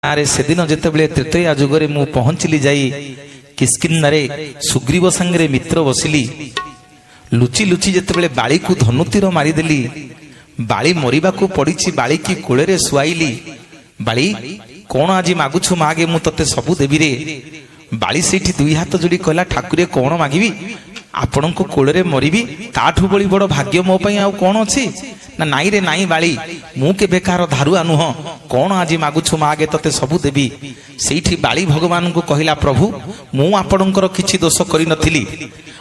आरे सेदिन जेतेबेले तृतीया जुगरे मु पहुंचली जाई किष्किन्धारे सुग्रीव संगरे मित्र बसिली लुचि लुचि जेतेबेले बाली को धनुतीर मारिदेली बाली मरिबा को पड़ीची बाली की कोळे सुआईली बाली कौन आज मागुछु मागे मु तते सबु देबी रे बाली सेठी दुई हाथ जोड़ी कहला ठाकुरे कौन मागिबी आपण को कोळे मरिबी ताठू बड़ी बड़ भाग्य मो पई आउ कौन अछि ना नाई रे नाई बाली मु के बेकार धारुआ नुह कौन आज मागुछु मागे तते सबु देबी सेठी बाली भगवान को कहला प्रभु मु आपणकर किछि दोष करि नथिली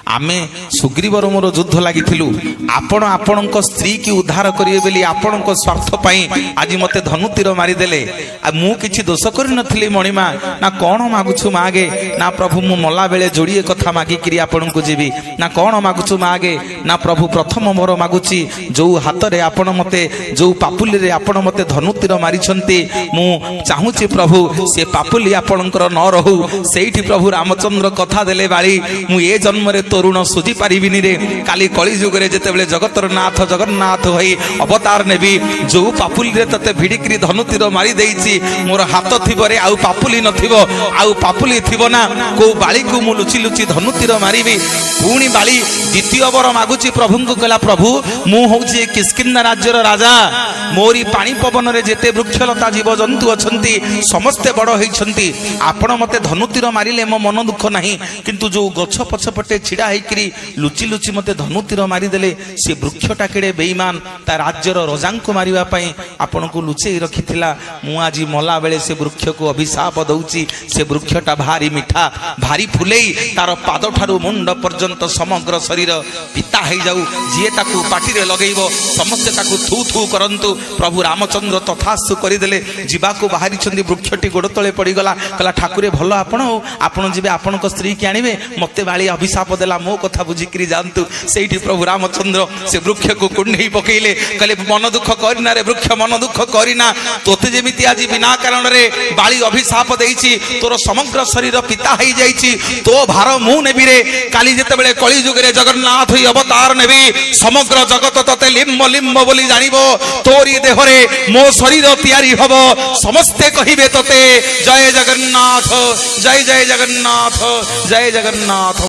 आमे सुग्रीवर मोर युद्ध लागिथिलु आपण आपणक स्त्री की उद्धार करिवे बेली आपणक स्वार्थ पई आज मते धनुतीर मारी देले आ मु किछि दोष करि नथिली मणिमा ना कौन मागुछु मागे ना प्रभु मु मला बेले जोड़िए कथा मागी किरी आपणको जेबी ना कौन मागुछु मागे ना प्रभु प्रथम मोर मागुची जो हाथ रे आपण मते जो पापुली रे आपण मते धनुतीर मारी छंती मु चाहूची प्रभु से पापुली आपणकर न रहू सेठी प्रभु रामचंद्र कथा देले बाली मु ए जन्म रे तरुण सुझी पारिबिनी रे काली कली जुग रे जेतेबेले जगतर नाथ जगन्नाथ होई अवतार नेबी जो पापुली रे तते भिडिकरी धनुतीर मारी देइची मोर हाथ थिबो रे आउ पापुली नथिबो आउ पापुली थिबो ना को बाली को मु लुचि लुचि धनुतीर मारिबी पुणी बाली द्वितीय वर मागुची प्रभु को कहला प्रभु मु होउची किष्किन्धा राज्यर राजा मोरी पानी पवन रे जेते वृक्षलता जीव जंतु अछंती समस्ते बड़ होइछंती आपण मते धनुतीर मारिले मो मन दुख नाही किंतु जो गछ पछपटे छिड़ा हेकरी लुचि लुचि मते धनुतीर मारी देले से वृक्षटा केड़े बेईमान ता राज्यर रजा को मारिबा पई आपण को लुचेई रखिथिला मु आजी मला बेले से वृक्ष को अभिशाप दउची से वृक्षटा भारी मिठा भारी फुलेई तार पाद ठारू मुंड पर्यंत समग्र शरीर पिता हे जाऊ जिए ताकू पाटी रे लगेइबो समस्त ताकू थू थू करंतु प्रभु रामचंद्र तथास्तु करिदेले जीवा को बाहरी छंदी वृक्षटी गोड़ तळे पड़ी गला कहला ठाकुरे भलो आपण जिबे आपणक स्त्री के आनिबे मते बाली अभिशाप देला मो कथा बुझिकरी जानतु सेठी प्रभु रामचंद्र से वृक्ष को कुंडई पकेइले कहले मन दुख करिना रे वृक्ष मन दुख करिना तोते जेमिति आज बिना कारण रे बाली अभिशाप देइची तोर समग्र शरीर पिता हेई जाइची तो भार मु नेबी रे काली जेतेबेले कली जुग रे जगन्नाथ ही अवतार नेबी समग्र जगत तते लिम्ब लिम्ब बोली जानिबो तोरी देहरे मो शरीर तैयारी हबो समस्ते कहिबे तते जय जगन्नाथ जय जय जगन्नाथ जय जगन्नाथ।